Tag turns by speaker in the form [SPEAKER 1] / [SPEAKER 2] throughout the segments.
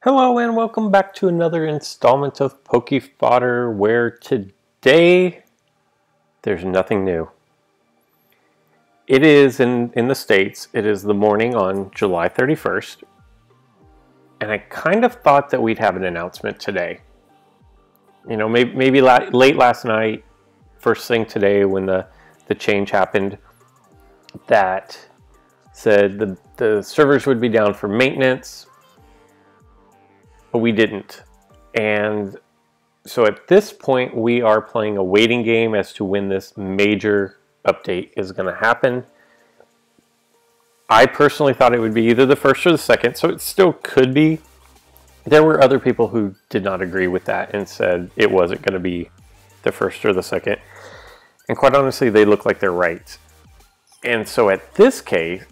[SPEAKER 1] Hello and welcome back to another installment of Poke Fodder, where today there's nothing new. It is in the States, it is the morning on July 31st, and I kind of thought that we'd have an announcement today. You know, maybe late last night, first thing today when the change happened, that said the servers would be down for maintenance. But we didn't. And so at this point, we are playing a waiting game as to when this major update is going to happen. I personally thought it would be either the first or the second, so it still could be. There were other people who did not agree with that and said it wasn't going to be the first or the second. And quite honestly, they look like they're right. And so at this case,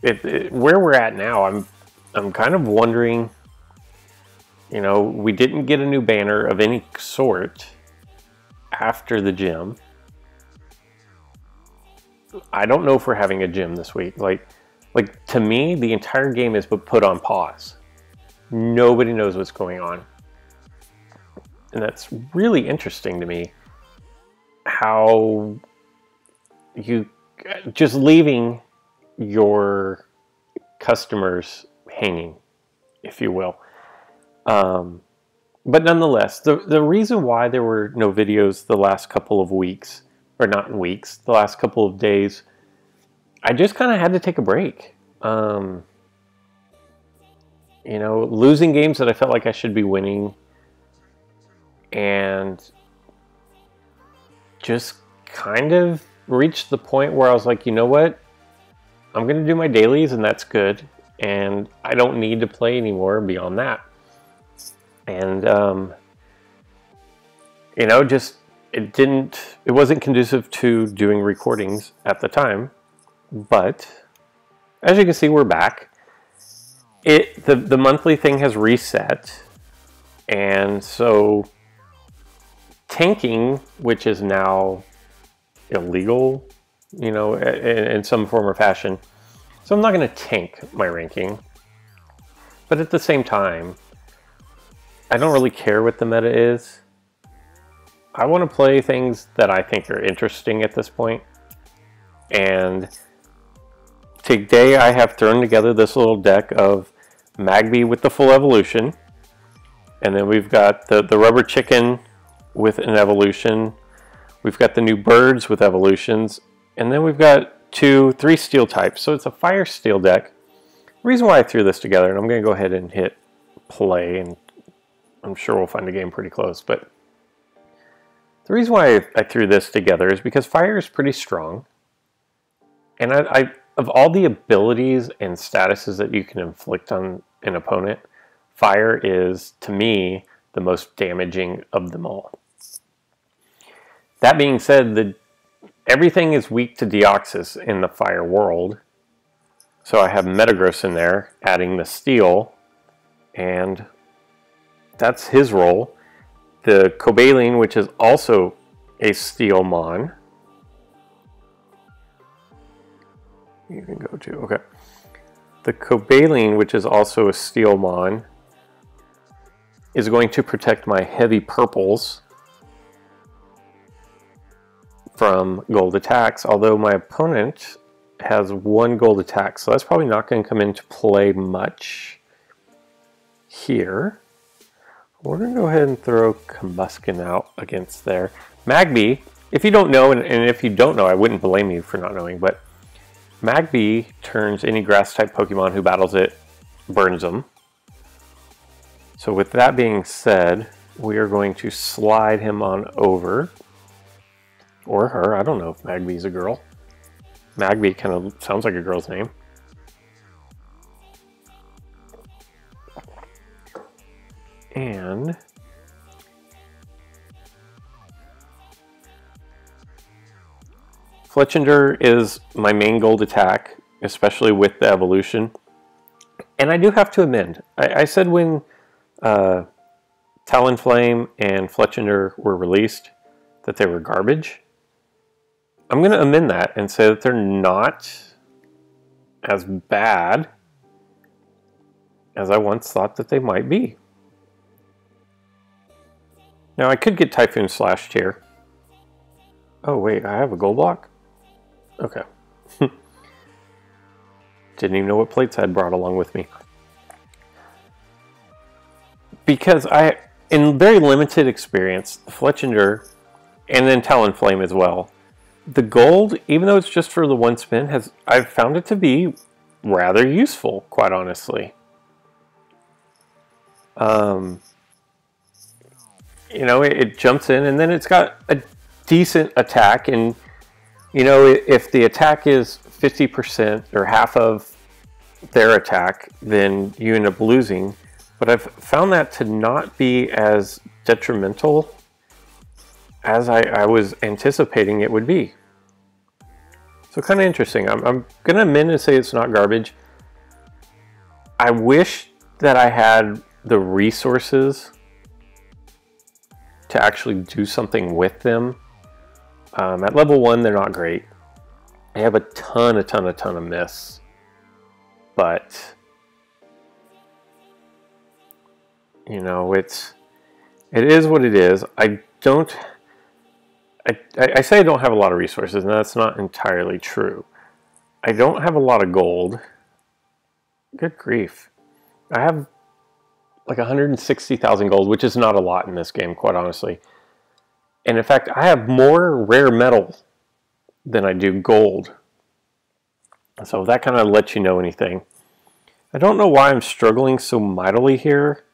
[SPEAKER 1] where we're at now, I'm kind of wondering. You know, we didn't get a new banner of any sort after the gym. I don't know if we're having a gym this week. Like to me, the entire game is put on pause. Nobody knows what's going on. And that's really interesting to me. How you just leaving your customers hanging, if you will. But nonetheless, the reason why there were no videos the last couple of weeks, or not weeks, the last couple of days, I just kind of had to take a break. You know, losing games that I felt like I should be winning, and just kind of reached the point where I was like, you know what? I'm going to do my dailies, and that's good, and I don't need to play anymore beyond that. And, you know, just, it wasn't conducive to doing recordings at the time, but as you can see, we're back. The monthly thing has reset, and so tanking, which is now illegal, you know, in some form or fashion. So I'm not going to tank my ranking, but at the same time, I don't really care what the meta is. I want to play things that I think are interesting at this point. And today I have thrown together this little deck of Magby with the full evolution. And then we've got the rubber chicken with an evolution. We've got the new birds with evolutions. And then we've got 3 steel types. So it's a fire steel deck. The reason why I threw this together, and I'm going to go ahead and hit play, and I'm sure we'll find a game pretty close, but the reason why I threw this together is because fire is pretty strong. And I of all the abilities and statuses that you can inflict on an opponent, fire is, to me, the most damaging of them all. That being said, everything is weak to Deoxys in the fire world. So I have Metagross in there, adding the steel, and that's his role. The Cobalion, which is also a steel mon. You can go to, okay. The Cobalion, which is also a steel mon, is going to protect my heavy purples from gold attacks, although my opponent has 1 gold attack, so that's probably not going to come into play much here. We're going to go ahead and throw Combuskin out against there. Magby, if you don't know, and if you don't know, I wouldn't blame you for not knowing, but Magby turns any grass-type Pokemon who battles it, burns them. So with that being said, we are going to slide him on over. Or her, I don't know if Magby's a girl. Magby kind of sounds like a girl's name. And Fletchinder is my main gold attack, especially with the evolution. And I do have to amend. I said when Talonflame and Fletchinder were released that they were garbage. I'm going to amend that and say that they're not as bad as I once thought that they might be. Now I could get Typhoon slashed here. Oh wait, I have a gold block? Okay. Didn't even know what plates I'd brought along with me. Because in very limited experience, Fletchinder, and then Talonflame as well, the gold, even though it's just for the one spin, I've found it to be rather useful, quite honestly. You know, it jumps in, and then it's got a decent attack, and you know, if the attack is 50% or half of their attack, then you end up losing. But I've found that to not be as detrimental as I was anticipating it would be. So kind of interesting. I'm going to amend and say it's not garbage. I wish that I had the resources to actually do something with them. At level 1, they're not great. I have a ton of miss. But, you know, it is what it is. I say I don't have a lot of resources, and that's not entirely true. I don't have a lot of gold. Good grief. I have like 160,000 gold, which is not a lot in this game, quite honestly. And in fact, I have more rare metal than I do gold. So that kind of lets you know anything. I don't know why I'm struggling so mightily here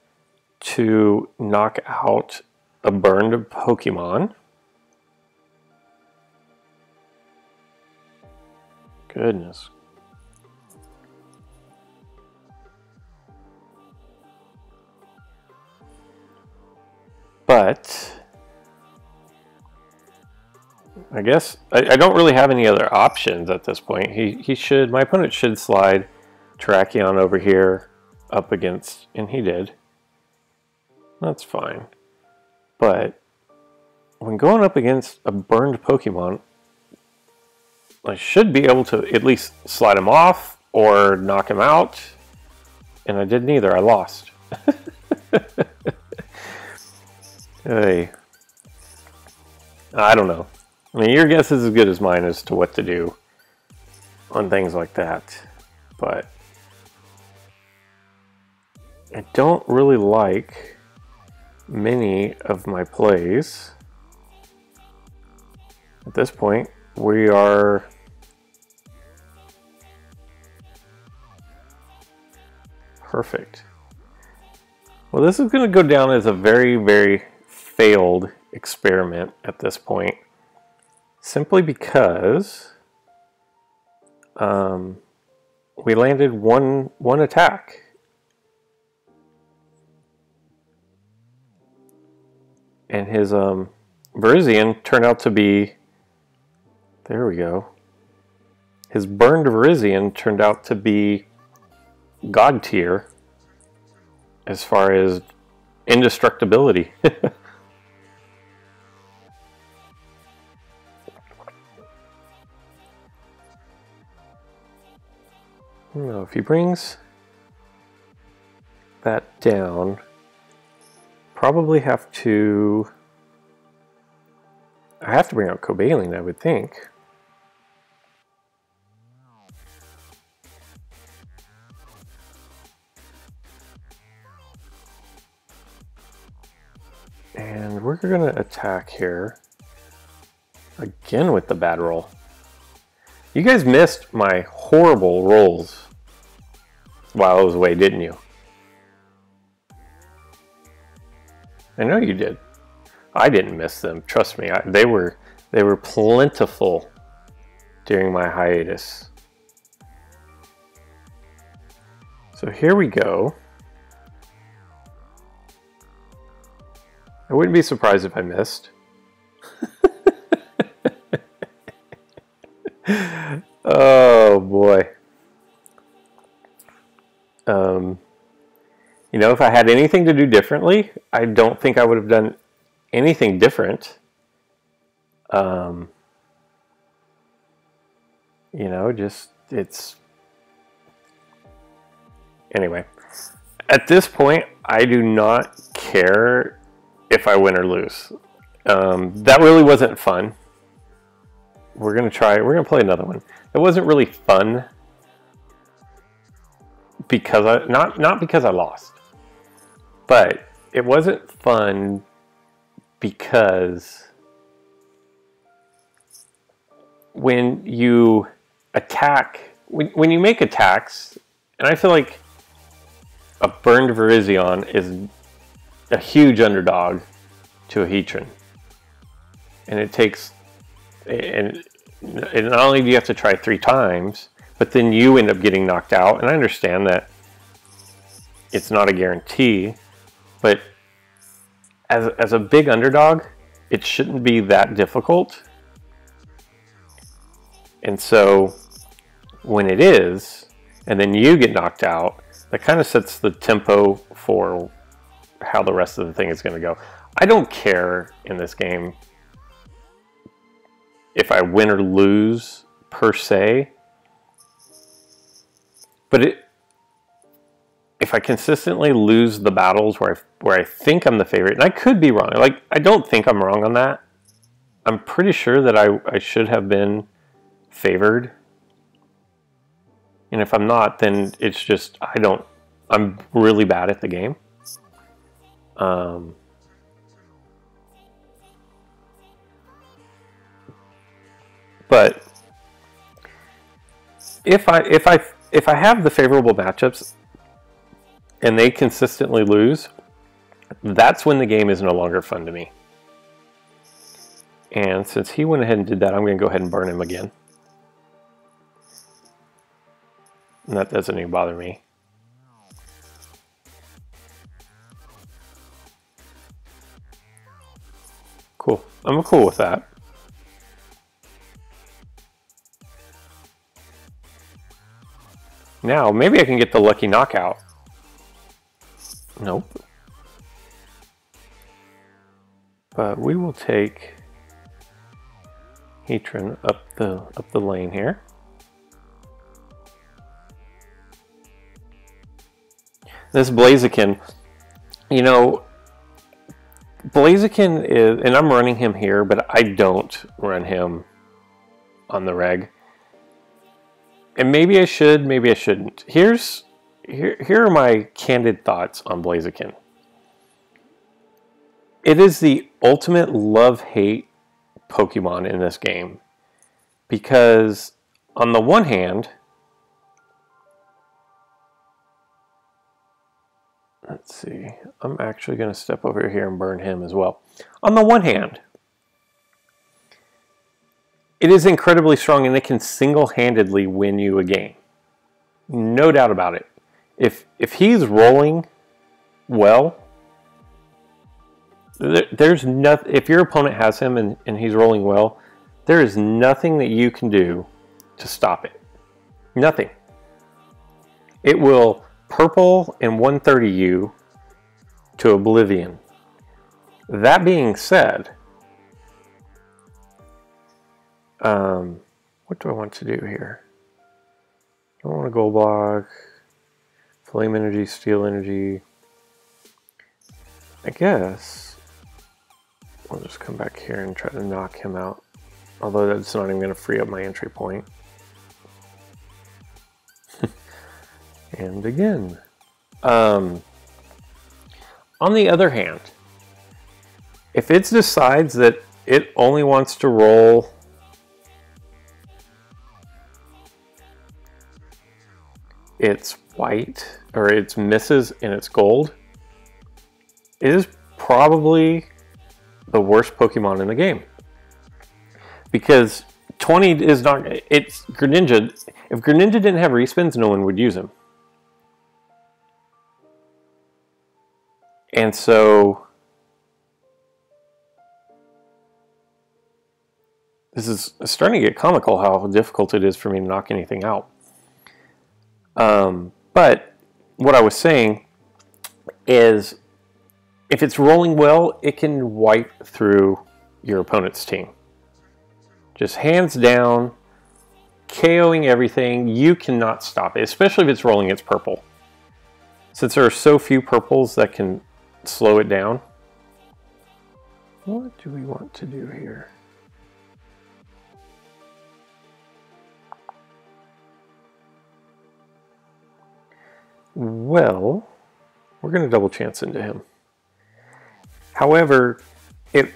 [SPEAKER 1] to knock out a burned Pokemon. Goodness. But I guess I don't really have any other options at this point. My opponent should slide Terrakion over here up against, and he did. That's fine. But when going up against a burned Pokemon, I should be able to at least slide him off or knock him out. And I did neither. I lost. Hey. I don't know. I mean, your guess is as good as mine as to what to do on things like that. But I don't really like many of my plays. At this point, we are perfect. Well, this is going to go down as a very failed experiment at this point, simply because we landed one attack. And his Virizion turned out to be, there we go. His burned Virizion turned out to be God tier as far as indestructibility. No, if he brings that down, probably have to... I have to bring out Cobalion, I would think. And we're going to attack here again with the bad roll. You guys missed my horrible rolls while I was away, didn't you? I know you did. I didn't miss them. Trust me, they were plentiful during my hiatus. So here we go. I wouldn't be surprised if I missed. Oh boy. You know, if I had anything to do differently, I don't think I would have done anything different. You know, just it's... Anyway, at this point, I do not care if I win or lose. That really wasn't fun. We're gonna play another one. It wasn't really fun because not because I lost, but it wasn't fun because when you attack, when you make attacks, and I feel like a burned Virizion is a huge underdog to a Heatran. And it takes, and not only do you have to try 3 times, but then you end up getting knocked out. And I understand that it's not a guarantee, but as a big underdog, it shouldn't be that difficult. And so when it is, and then you get knocked out, that kind of sets the tempo for how the rest of the thing is going to go. I don't care in this game if I win or lose per se, but if I consistently lose the battles where I think I'm the favorite, and I could be wrong. Like, I don't think I'm wrong on that. I'm pretty sure that I should have been favored. And if I'm not, then it's just I'm really bad at the game. But if I have the favorable matchups and they consistently lose, that's when the game is no longer fun to me. And since he went ahead and did that, I'm going to go ahead and burn him again. And that doesn't even bother me. Cool. I'm cool with that. Now, maybe I can get the lucky knockout. Nope. But we will take Heatran up the lane here. This Blaziken, you know, Blaziken is, and I'm running him here, but I don't run him on the reg. And maybe I should, maybe I shouldn't. Here are my candid thoughts on Blaziken. It is the ultimate love-hate Pokemon in this game. Because on the one hand, let's see, I'm actually going to step over here and burn him as well. On the one hand, it is incredibly strong and it can single-handedly win you a game. No doubt about it. If he's rolling well, there's nothing. If your opponent has him and he's rolling well, there is nothing that you can do to stop it. Nothing. It will purple and 130 you to oblivion. That being said, what do I want to do here? I don't want to gold block, flame energy, steel energy. I guess I'll just come back here and try to knock him out. Although that's not even going to free up my entry point. And again. On the other hand, if it decides that it only wants to roll its white, or its misses and its gold, it is probably the worst Pokemon in the game. Because 20 is not, it's Greninja. If Greninja didn't have respins, no one would use him. And so this is starting to get comical how difficult it is for me to knock anything out. But what I was saying is, if it's rolling well, it can wipe through your opponent's team. Just hands down, KOing everything. You cannot stop it, especially if it's rolling its purple. Since there are so few purples that can slow it down, What do we want to do here? Well, we're going to double chance into him. However, it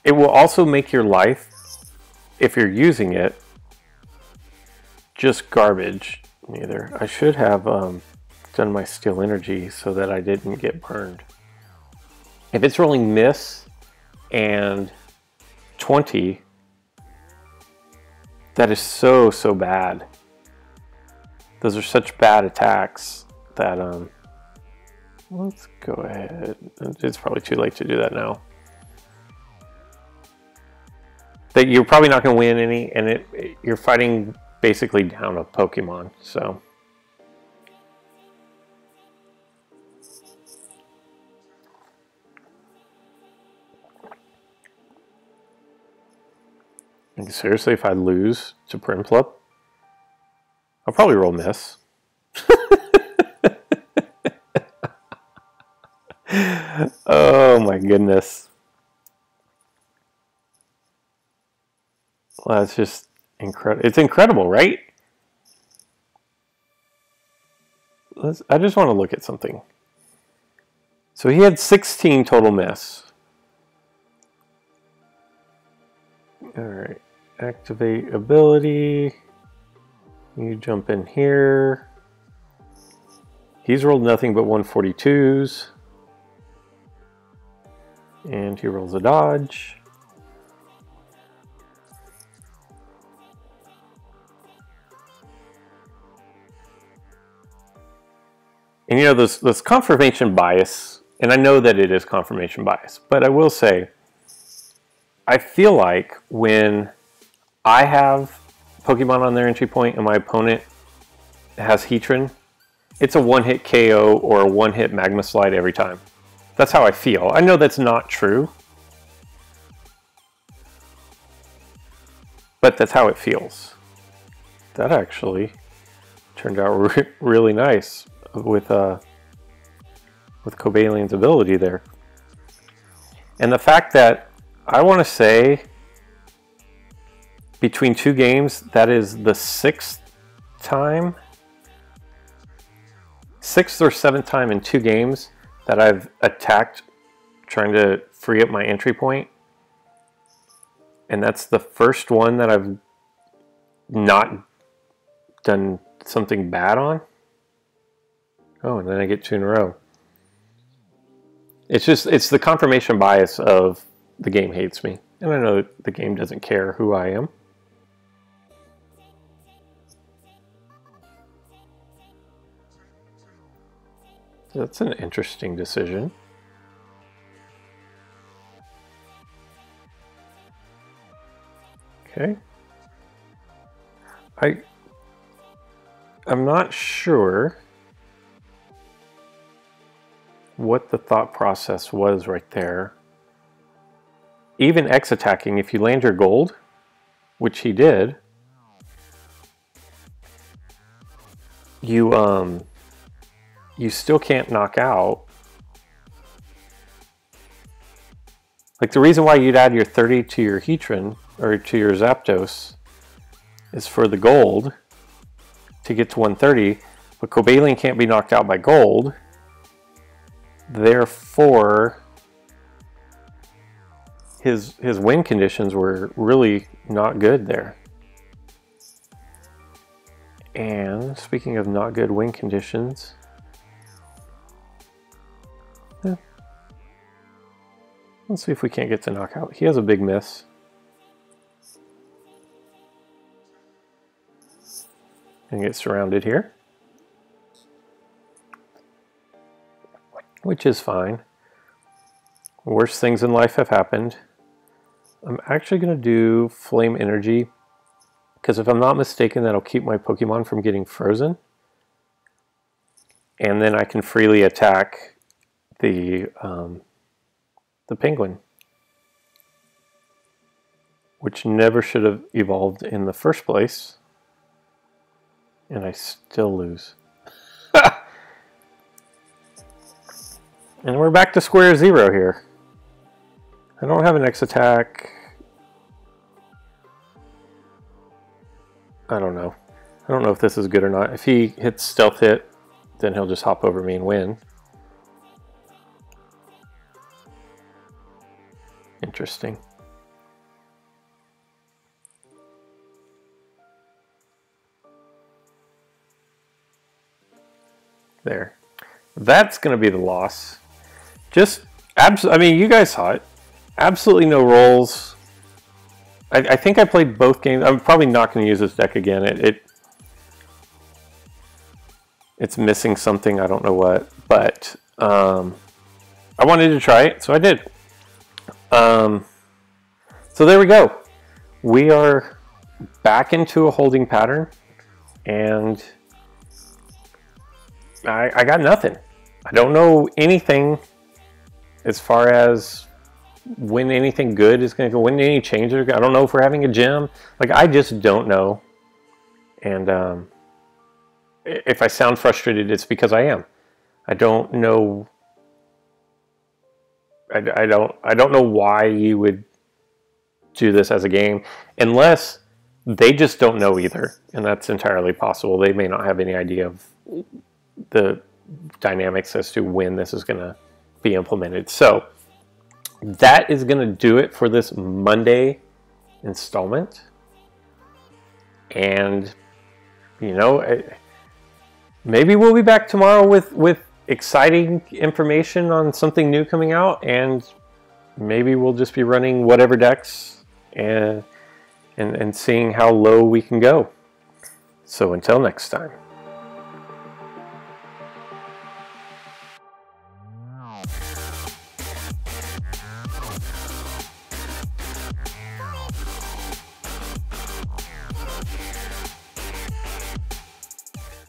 [SPEAKER 1] will also make your life, if you're using it, just garbage. Neither. I should have done my steel energy so that I didn't get burned. If it's rolling miss and 20, that is so bad. Those are such bad attacks that let's go ahead. It's probably too late to do that now. That you're probably not going to win any, and you're fighting basically down a Pokemon, so. Like, seriously, if I lose to Prinplup, I'll probably roll miss. Oh my goodness. Well, that's just incredible. It's incredible, right? I just want to look at something. So he had 16 total miss. Alright. Activate ability. You jump in here. He's rolled nothing but 142s. And he rolls a dodge. And you know, this confirmation bias, and I know that it is confirmation bias, but I will say, I feel like when I have Pokemon on their entry point and my opponent has Heatran, it's a one-hit KO or a one-hit Magma Slide every time. That's how I feel. I know that's not true, but that's how it feels. That actually turned out really nice with Cobalian's ability there. And the fact that, I want to say, between two games, that is the sixth or seventh time in 2 games that I've attacked trying to free up my entry point. And that's the first one that I've not done something bad on. Oh, and then I get 2 in a row. It's the confirmation bias of the game hates me. And I know the game doesn't care who I am. So that's an interesting decision. Okay. I'm not sure what the thought process was right there. Even X attacking, if you land your gold, which he did, you still can't knock out. Like, the reason why you'd add your 30 to your Heatran, or to your Zapdos, is for the gold, to get to 130, but Cobalion can't be knocked out by gold. Therefore, his win conditions were really not good there. And speaking of not good win conditions, let's see if we can't get to knockout. He has a big miss. And get surrounded here, which is fine. Worst things in life have happened. I'm actually going to do Flame Energy, because if I'm not mistaken, that'll keep my Pokemon from getting frozen. And then I can freely attack the penguin, which never should have evolved in the first place. And I still lose. And we're back to square zero here. I don't have an X attack. I don't know. I don't know if this is good or not. If he hits stealth hit, then he'll just hop over me and win. Interesting. There. That's going to be the loss. Just, I mean, you guys saw it. Absolutely no rolls. I think I played both games. I'm probably not going to use this deck again. It's missing something. I don't know what. But I wanted to try it, so I did. So there we go. We are back into a holding pattern. And I got nothing. I don't know anything as far as when anything good is going to go, when any changes. I don't know if we're having a gym. Like, I just don't know. And if I sound frustrated, it's because I am. I don't know. I don't know why you would do this as a game, unless they just don't know either, and that's entirely possible. They may not have any idea of the dynamics as to when this is going to be implemented. So that is going to do it for this Monday installment. And, you know, maybe we'll be back tomorrow with exciting information on something new coming out, and maybe we'll just be running whatever decks and seeing how low we can go. So until next time.